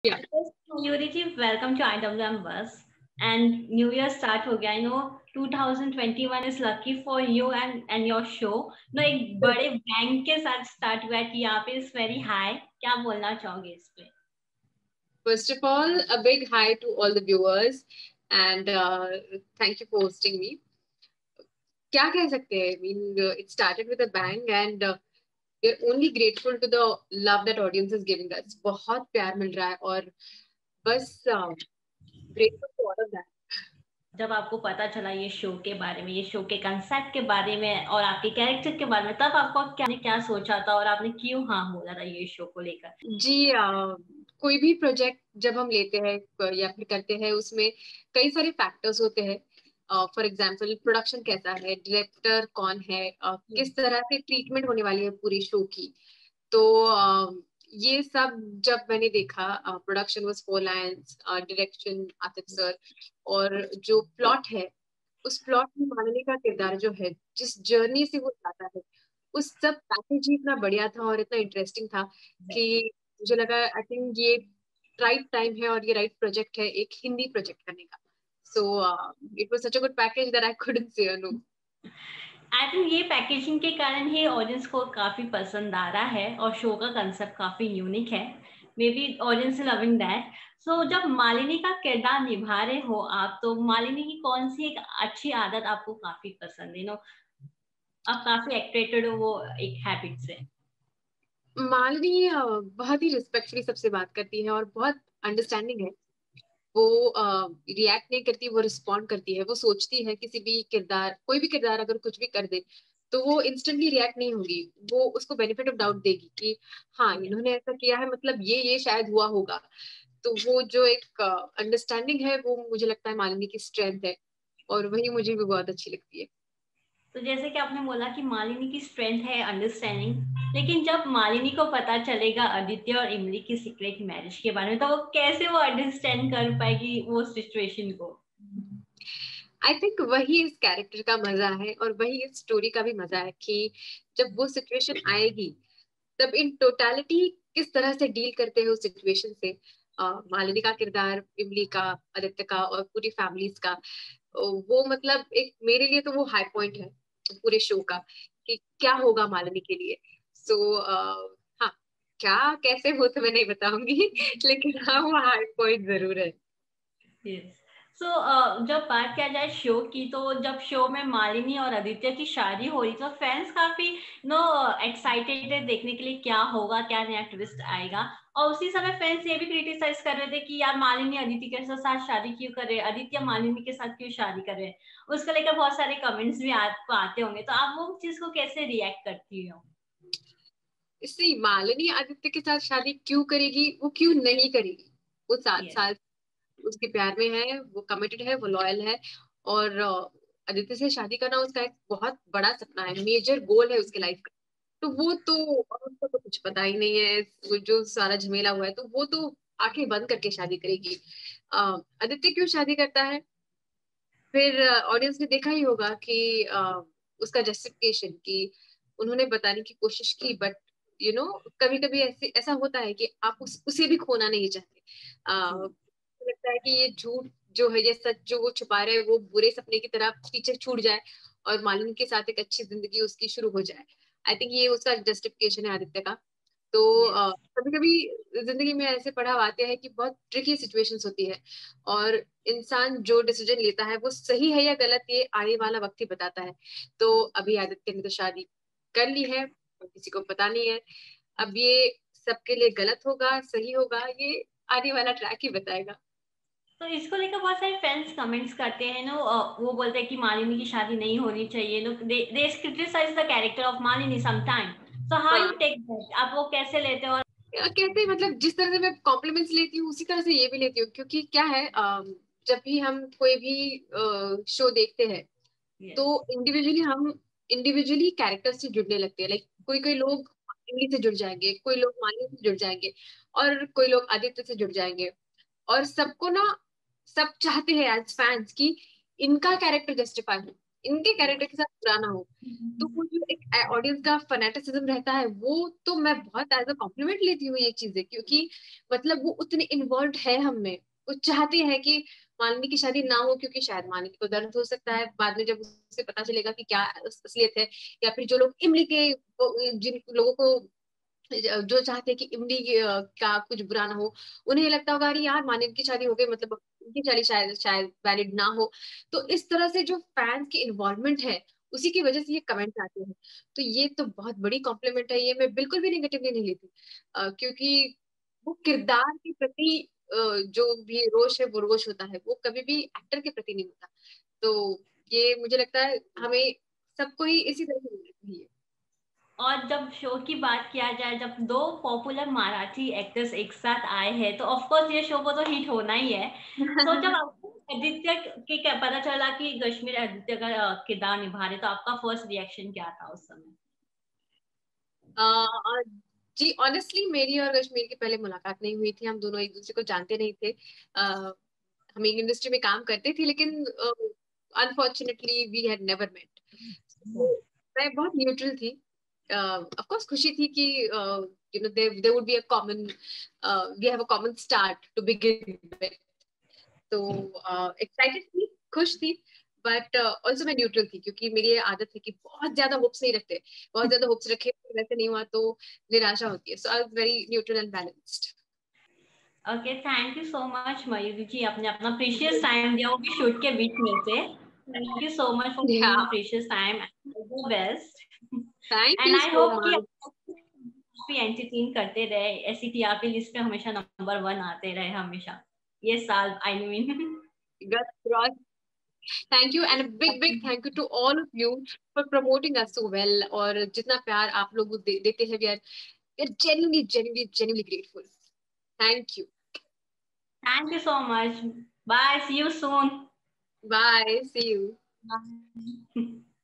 Yeah. Yuri ji, welcome to IWM Bus. And New Year start हो गया. I know 2021 is lucky for you and your show. No, एक बड़े bang के साथ start हुआ है कि यहाँ पे is very high. क्या बोलना चाहोगे इस पे? First of all, a big hi to all the viewers and thank you for hosting me. क्या कह सकते हैं? I mean, it started with a bang and we're only grateful to the love that audience is giving us. बहुत प्यार मिल रहा है और बस grateful to all of that. जब आपको पता चला ये शो के बारे में, ये शो के कंसेप्ट के बारे में और आपके कैरेक्टर के बारे में, तब आपको क्या सोचा था और आपने क्यों हाँ बोला था ये शो को लेकर? जी, कोई भी प्रोजेक्ट जब हम लेते हैं या फिर करते हैं उसमें कई सारे फैक्टर्स होते हैं. फॉर एग्जाम्पल प्रोडक्शन कैसा है, डायरेक्टर कौन है, किस तरह से ट्रीटमेंट होने वाली है पूरी शो की. तो ये सब जब मैंने देखा, production was 4 lines, direction Atif sir, और जो प्लॉट है उस प्लॉट में माननी का किरदार जो है, जिस जर्नी से वो जाता है, उस सब पैकेज ही इतना बढ़िया था और इतना इंटरेस्टिंग था कि मुझे लगा आई थिंक ये राइट टाइम है और ये राइट प्रोजेक्ट है एक हिंदी प्रोजेक्ट करने का. So it was such a good package that I couldn't से नो. आई थिंक ये पैकेजिंग के कारण ही ऑडियंस को काफी पसंद आ रहा है और शो का कंसेप्ट काफी यूनिक है. Maybe audience is loving that. So जब मालिनी का किरदार निभा रहे हो आप, तो मालिनी की कौन सी एक अच्छी आदत आपको काफी पसंद है? नो, आप काफी एक्टेटेड हो वो एक हैबिट से. मालिनी बहुत ही रिस्पेक्टफुली सबसे बात करती है और बहुत अंडरस्टैंडिंग है. वो रिएक्ट नहीं करती, वो रिस्पॉन्ड करती है. वो सोचती है किसी भी किरदार, कोई भी किरदार अगर कुछ भी कर दे तो वो इंस्टेंटली रिएक्ट नहीं होगी. वो उसको बेनिफिट ऑफ डाउट देगी कि हाँ इन्होंने ऐसा किया है, मतलब ये शायद हुआ होगा. तो वो जो एक अंडरस्टैंडिंग है वो मुझे लगता है मालिनी की स्ट्रेंथ है और वही मुझे भी बहुत अच्छी लगती है. तो जैसे कि आपने बोला कि मालिनी की स्ट्रेंथ है अंडरस्टैंडिंग, लेकिन जब मालिनी को पता चलेगा आदित्य और इमली की सीक्रेट मैरिज के बारे में, तो वो कैसे वो अंडरस्टैंड कर पाएगी वो सिचुएशन को? आई थिंक वही इस कैरेक्टर का मजा है और वही इस स्टोरी का भी मजा है कि जब वो सिचुएशन आएगी तब इन टोटालिटी किस तरह से डील करते हैं उस सिचुएशन से. मालिनी का किरदार, इमली का, आदित्य का और पूरी फैमिलीज का, वो मतलब एक मेरे लिए तो वो हाई पॉइंट है पूरे शो का कि क्या होगा मालिनी के लिए. सो हाँ, क्या कैसे हो तो मैं नहीं बताऊंगी लेकिन हाँ वो हाई पॉइंट जरूर है. yes. So, जब बात किया जाए शो की, तो जब शो में मालिनी और आदित्य की शादी हो रही, तो फैंस काफी एक्साइटेड है देखने के लिए क्या होगा, क्या नया ट्विस्ट आएगा. और उसी समय फैंस ये भी क्रिटिसाइज कर रहे थे कि यार मालिनी आदित्य के साथ शादी क्यों कर रहे हैं, आदित्य मालिनी के साथ क्यों शादी कर रहे हैं. उसको लेकर बहुत सारे कमेंट्स भी आपको आते होंगे, तो आप वो चीज को कैसे रिएक्ट करती हो? इसलिए मालिनी आदित्य के साथ शादी क्यों करेगी, वो क्यों नहीं करेगी. वो 7 साल उसके प्यार में है, वो कमिटेड है, वो लॉयल है और आदित्य से शादी करना उसका एक बहुत बड़ा सपना है, मेजर गोल है उसके लाइफ का. तो वो तो उसको तो कुछ पता ही नहीं है वो जो सारा झमेला हुआ है, तो वो तो आंखें बंद करके शादी करेगी. आदित्य क्यों शादी करता है, फिर ऑडियंस ने देखा ही होगा कि उसका जस्टिफिकेशन कि उन्होंने बताने की कोशिश की, बट कभी कभी ऐसा होता है कि आप उसे भी खोना नहीं चाहते. लगता है कि ये झूठ जो है, ये सच जो वो छुपा रहे हैं, वो बुरे सपने की तरह पीछे छूट जाए और मालिनी के साथ एक अच्छी जिंदगी उसकी शुरू हो जाए. आई थिंक ये उसका जस्टिफिकेशन है आदित्य का. तो कभी कभी जिंदगी में ऐसे पड़ाव आते हैं कि बहुत ट्रिकी सिचुएशंस होती है और इंसान जो डिसीजन लेता है वो सही है या गलत ये आने वाला वक्त ही बताता है. तो अभी आदित्य ने तो शादी कर ली है और किसी को पता नहीं है. अब ये सबके लिए गलत होगा सही होगा ये आने वाला ट्रैक ही बताएगा. तो इसको लेकर बहुत सारे फैंस कमेंट्स करते हैं वो बोलते हैं कि मालिनी की शादी नहीं होनी चाहिए. They criticise the character of Malini sometime. So how you take that? आप वो कैसे लेते हो? कहते हैं मतलब जिस तरह से मैं कॉम्प्लीमेंट्स लेती हूँ उसी तरह से ये भी लेती हूँ, क्योंकि क्या है, जब भी हम कोई भी शो देखते हैं तो इंडिविजुअली कैरेक्टर से जुड़ने लगते हैं. लाइक कोई कोई लोग इमली से जुड़ जाएंगे, कोई लोग मालिनी से जुड़ जाएंगे और कोई लोग आदित्य से जुड़ जाएंगे. और सबको ना, सब चाहते हैं एज फैंस कि इनका कैरेक्टर जस्टिफाई हो, इनके कैरेक्टर के साथ बुरा ना हो। तो वो जो एक ऑडियंस का फनेटिसिज्म रहता है, वो तो मैं बहुत एज अ कॉम्प्लीमेंट लेती हूँ ये चीजें, क्योंकि मतलब वो उतने इन्वॉल्व है हम में, वो चाहते हैं कि मालिनी की शादी ना हो, क्योंकि शायद मालिनी को दर्द हो सकता है बाद में जब उसे पता चलेगा कि क्या असलियत है, या फिर जो लोग इमली के, जिन लोगों को जो चाहते हैं कि इमली का कुछ बुरा ना हो, उन्हें ये लगता होगा अरे यार मानिव की शादी हो गई, मतलब उनकी शादी शायद शायद वैलिड ना हो। तो इस तरह से जो फैंस की इन्वॉल्वमेंट है, उसी की वजह से ये कमेंट आते हैं। तो ये तो बहुत बड़ी कॉम्प्लीमेंट है, ये मैं बिल्कुल भी नेगेटिवली नहीं लेती, क्योंकि वो किरदार के प्रति जो भी रोष है वो रोष होता है, वो कभी भी एक्टर के प्रति नहीं होता। तो ये मुझे लगता है हमें सबको ही इसी तरह से होना चाहिए। और जब शो की बात किया जाए, जब दो पॉपुलर मराठी एक्टर्स एक साथ आए हैं, तो ऑफ कोर्स ये शो को तो हिट होना ही है। सो जब आपको आदित्य की क्या पता चला कि कश्मीर आदित्य का किरदार निभा रहे, तो आपका फर्स्ट रिएक्शन क्या था उस समय? अ, जी ऑनेस्टली मेरी और कश्मीर की पहले मुलाकात नहीं हुई थी, हम दोनों एक दूसरे को जानते नहीं थे। हम एक इंडस्ट्री में काम करते थे, लेकिन unfortunately we had never met. मैं बहुत न्यूट्रल थी। ऑफ कोर्स खुशी थी कि you know there would be a common, we have a common start to begin with. तो एक्साइटेड थी, खुश थी, बट ऑल्सो मैं न्यूट्रल थी, क्योंकि मेरी ये आदत है कि बहुत ज्यादा होप्स नहीं रखते, बहुत ज्यादा होप्स रखे तो वैसे नहीं हुआ तो निराशा होती है। So I was very neutral and balanced. Okay, thank you so much Mayuri ji, आपने अपना प्रीशियस टाइम दिया, वो भी शूट के बीच में से। Thank you so much for giving your या precious time, all the best. Thank and you I so hope कि मच। आप भी एंटरटेन करते रहे, ऐसी टीआरपी लिस्ट पे हमेशा नंबर 1 आते रहे हमेशा, ये साल I mean. Thank you and big big thank you to all of you for promoting us so well, और जितना प्यार आप लोग देते हैं, we are genuinely genuinely genuinely grateful. Thank you. Thank you so much, bye, see you soon. Bye, see you. Bye.